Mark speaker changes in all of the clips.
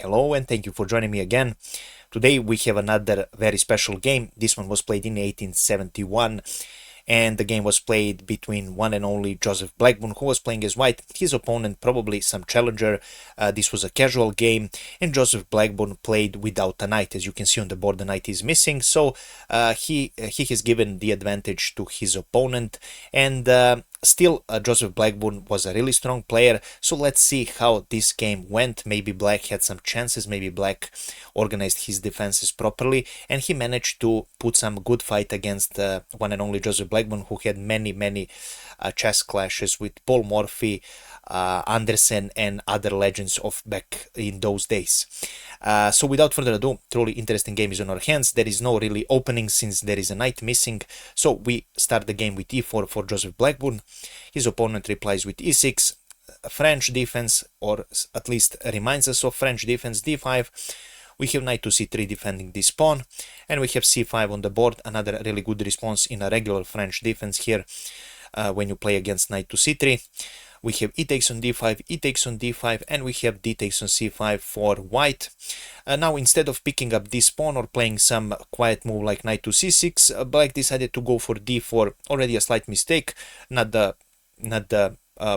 Speaker 1: Hello and thank you for joining me again. Today we have another very special game. This one was played in 1871 and the game was played between one and only Joseph Blackburn, who was playing as white. His opponent probably some challenger. This was a casual game and Joseph Blackburn played without a knight. As you can see on the board, the knight is missing, so he has given the advantage to his opponent, and still, Joseph Blackburn was a really strong player, so let's see how this game went. Maybe Black had some chances, maybe Black organized his defenses properly, and he managed to put some good fight against one and only Joseph Blackburn, who had many chess clashes with Paul Morphy, Andersen, and other legends of back in those days. So without further ado, truly interesting game is on our hands. There is no really opening since there is a knight missing, so we start the game with e4 for Joseph Blackburn. His opponent replies with e6, French defense, or at least reminds us of French defense, d5. We have knight to c3 defending this pawn, and we have c5 on the board, another really good response in a regular French defense here when you play against knight to c3. We have e takes on d5, e takes on d5, and we have d takes on c5 for white. Now, instead of picking up this pawn or playing some quiet move like knight to c6, Black decided to go for d4. Already a slight mistake, not the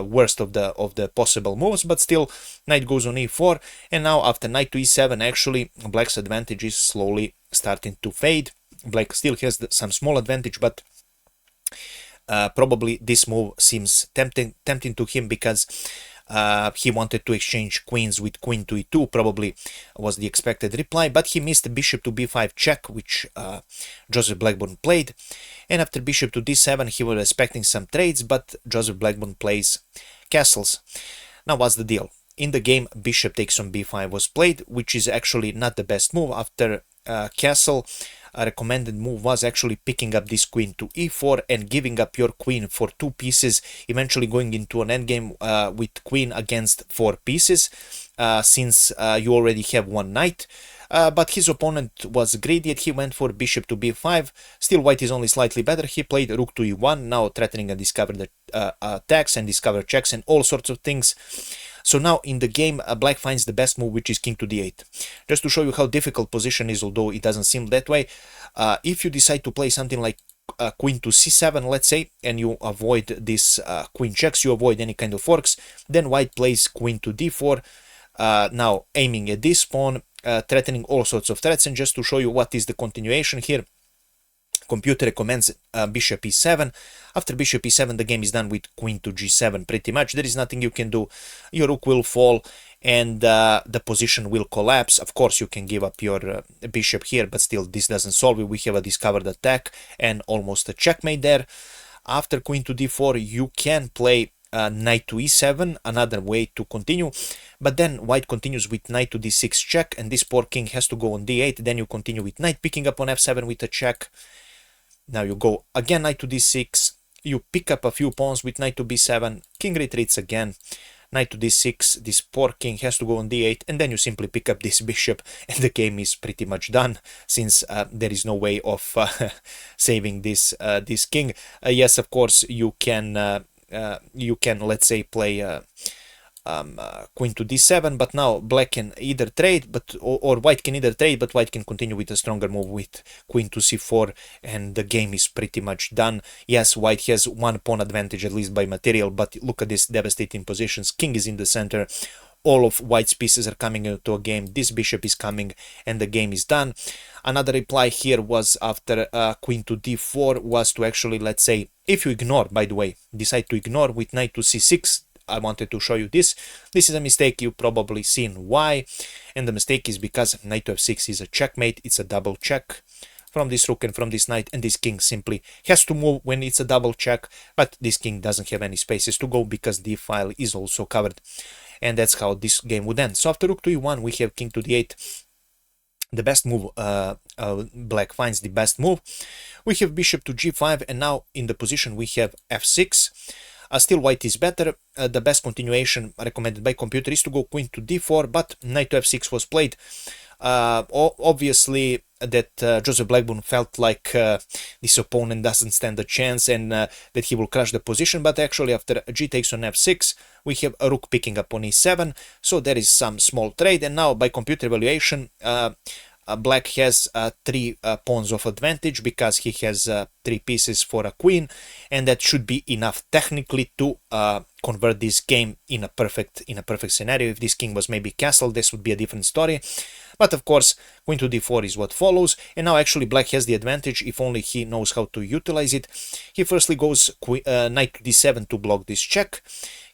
Speaker 1: worst of the possible moves, but still, knight goes on e4, and now after knight to e7, actually, Black's advantage is slowly starting to fade. Black still has some small advantage, but probably this move seems tempting to him because he wanted to exchange queens with queen to e2, probably was the expected reply, but he missed bishop to b5 check, which Joseph Blackburn played, and after bishop to d7 he was expecting some trades, but Joseph Blackburn plays castles. Now what's the deal? In the game, bishop takes on b5 was played, which is actually not the best move. After castle, a recommended move was actually picking up this queen to e4 and giving up your queen for 2 pieces, eventually going into an endgame with queen against 4 pieces, since you already have one knight. But his opponent was greedy. He went for bishop to b5. Still, white is only slightly better. He played rook to e1, now threatening and discover the attacks and discover checks and all sorts of things. So now in the game, Black finds the best move, which is king to d8. Just to show you how difficult position is, although it doesn't seem that way, if you decide to play something like queen to c7, let's say, and you avoid this queen checks, you avoid any kind of forks, then white plays queen to d4, now aiming at this pawn, threatening all sorts of threats. And just to show you what is the continuation here, computer recommends bishop e7. After bishop e7, the game is done with queen to g7 pretty much. There is nothing you can do. Your rook will fall and the position will collapse. Of course, you can give up your bishop here, but still this doesn't solve it. We have a discovered attack and almost a checkmate there. After queen to d4, you can play knight to e7, another way to continue, but then white continues with knight to d6 check, and this poor king has to go on d8. Then you continue with knight picking up on f7 with a check. Now you go again knight to d6, you pick up a few pawns with knight to b7, king retreats again, knight to d6, this poor king has to go on d8, and then you simply pick up this bishop, and the game is pretty much done, since there is no way of saving this king. Yes, of course, you can, let's say, play queen to d7, but now black can either trade, or white can either trade, but white can continue with a stronger move with queen to c4, and the game is pretty much done. Yes, white has one pawn advantage, at least by material, but look at this devastating positions. King is in the center, all of white's pieces are coming into a game, this bishop is coming, and the game is done. Another reply here was after queen to d4 was to actually, let's say, if you ignore, by the way, decide to ignore with knight to c6, I wanted to show you this. This is a mistake, you've probably seen why, and the mistake is because knight to f6 is a checkmate, it's a double check from this rook and from this knight, and this king simply has to move when it's a double check, but this king doesn't have any spaces to go because the file is also covered, and that's how this game would end. So after rook to e1, we have king to d8. The best move, Black finds the best move. We have bishop to g5, and now in the position we have f6. Still white is better. The best continuation recommended by computer is to go queen to d4, but knight to f6 was played. Obviously, Joseph Blackburn felt like this opponent doesn't stand a chance and that he will crush the position, but actually after g takes on f6, we have a rook picking up on e7, so there is some small trade, and now by computer evaluation, Black has 3 pawns of advantage because he has 3 pieces for a queen, and that should be enough technically to convert this game in a perfect scenario. If this king was maybe castled, this would be a different story. But of course, queen to d4 is what follows, and now actually Black has the advantage if only he knows how to utilize it. He firstly goes knight to d7 to block this check.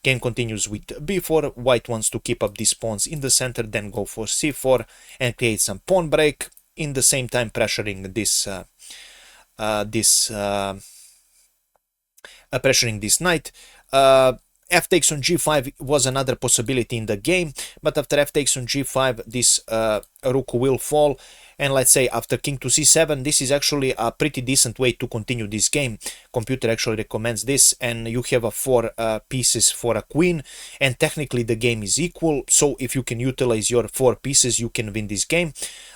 Speaker 1: Game continues with b4. White wants to keep up these pawns in the center, then go for c4 and create some pawn break, in the same time pressuring this knight. F takes on g5 was another possibility in the game, but after f takes on g5, this rook will fall, and let's say after king to c7, this is actually a pretty decent way to continue this game. Computer actually recommends this, and you have a 4 pieces for a queen, and technically the game is equal, so if you can utilize your 4 pieces, you can win this game.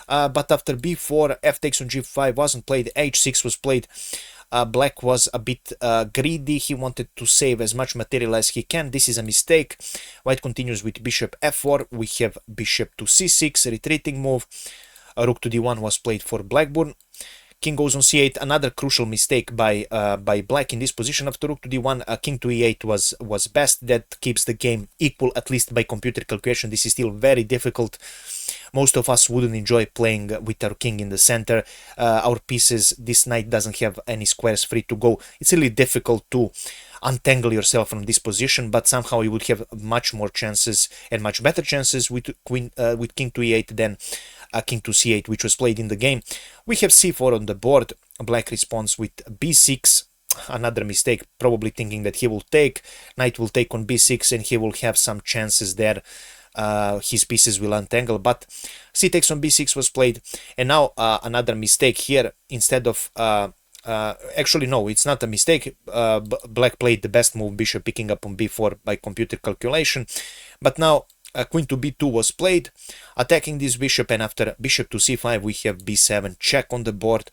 Speaker 1: But after b4, f takes on g5 wasn't played, h6 was played. Black was a bit greedy. He wanted to save as much material as he can. This is a mistake. White continues with bishop f4. We have bishop to c6, retreating move. Rook to d1 was played for Blackburn. King goes on c8, another crucial mistake by Black in this position. After rook to d1, king to e8 was best. That keeps the game equal, at least by computer calculation. This is still very difficult. Most of us wouldn't enjoy playing with our king in the center. Our pieces, this knight doesn't have any squares free to go. It's really difficult to untangle yourself from this position, but somehow you would have much more chances and much better chances with king to e8 than king to c8, which was played in the game. We have c4 on the board. Black responds with b6. Another mistake, probably thinking that he will take. Knight will take on b6 and he will have some chances there. His pieces will untangle, but c takes on b6 was played, and now another mistake here. Instead of actually no, it's not a mistake. Black played the best move, bishop picking up on b4 by computer calculation, but now queen to b2 was played, attacking this bishop, and after bishop to c5 we have b7 check on the board.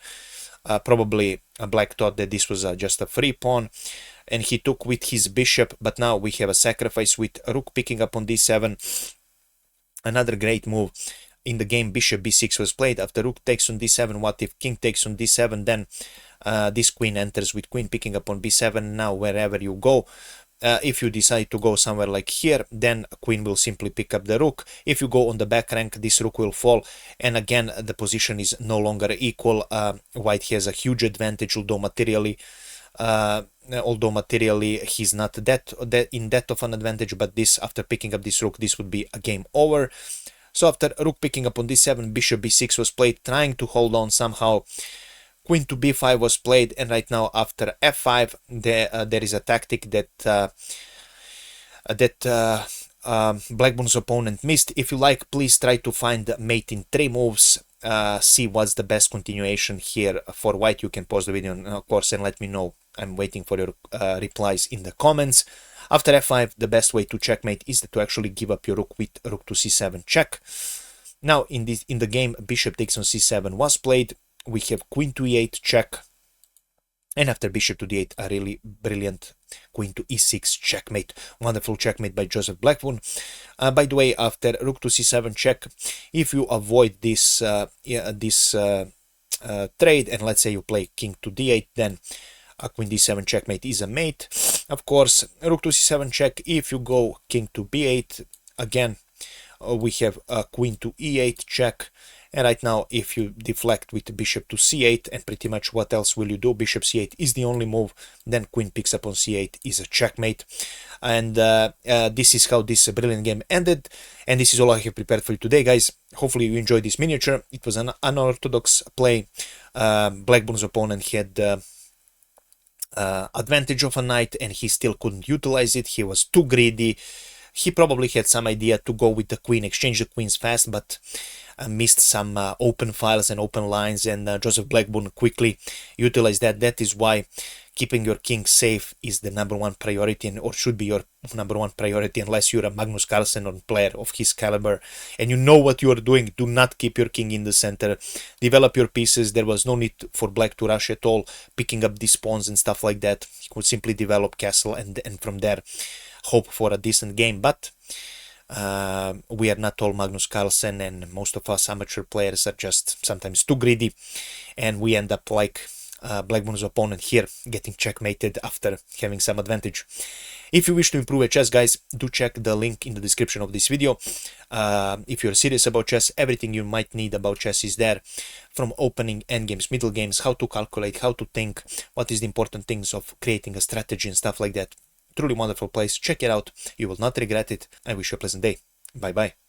Speaker 1: Probably Black thought that this was just a free pawn, and he took with his bishop, but now we have a sacrifice with rook picking up on d7. Another great move in the game, bishop b6 was played. After rook takes on d7, what if king takes on d7? Then this queen enters with queen picking up on b7. Now wherever you go, if you decide to go somewhere like here, then queen will simply pick up the rook. If you go on the back rank, this rook will fall, and again the position is no longer equal. White has a huge advantage, although materially he's not in that of an advantage, but this, after picking up this rook, this would be a game over. So after rook picking up on d7, bishop b6 was played, trying to hold on somehow. Queen to b5 was played, and right now after f5 there is a tactic that Blackburn's opponent missed. If you like, please try to find the mate in 3 moves. See what's the best continuation here for White. You can pause the video, of course, and let me know. I'm waiting for your replies in the comments. After f5, the best way to checkmate is to actually give up your rook with rook to c7 check. Now in the game, bishop takes on c7 was played. We have queen to e8 check, and after bishop to d8, a really brilliant queen to e6 checkmate. Wonderful checkmate by Joseph Blackburn. By the way, after rook to c7 check, if you avoid this trade, and let's say you play king to d8, then queen d7 checkmate is a mate. Of course, rook to c7 check. If you go king to b8, again we have queen to e8 check. And right now, if you deflect with bishop to c8, and pretty much what else will you do? Bishop c8 is the only move. Then queen picks up on c8 is a checkmate. And this is how this brilliant game ended. And this is all I have prepared for you today, guys. Hopefully you enjoyed this miniature. It was an unorthodox play. Blackburn's opponent had advantage of a knight, and he still couldn't utilize it. He was too greedy. He probably had some idea to go with the queen, exchange the queens fast, but missed some open files and open lines, and Joseph Blackburn quickly utilized that. That is why keeping your king safe is the number one priority, or should be your number one priority, unless you're a Magnus Carlsen or player of his caliber and you know what you are doing. Do not keep your king in the center. Develop your pieces. There was no need for black to rush at all, picking up these pawns and stuff like that. He could simply develop castle and from there hope for a decent game. But we are not all Magnus Carlsen, and most of us amateur players are just sometimes too greedy, and we end up like Blackburn's opponent here, getting checkmated after having some advantage. If you wish to improve at chess, guys, do check the link in the description of this video. If you're serious about chess, everything you might need about chess is there, from opening, endgames, middle games, how to calculate, how to think, what is the important things of creating a strategy and stuff like that. Truly wonderful place. Check it out. You will not regret it. I wish you a pleasant day. Bye bye.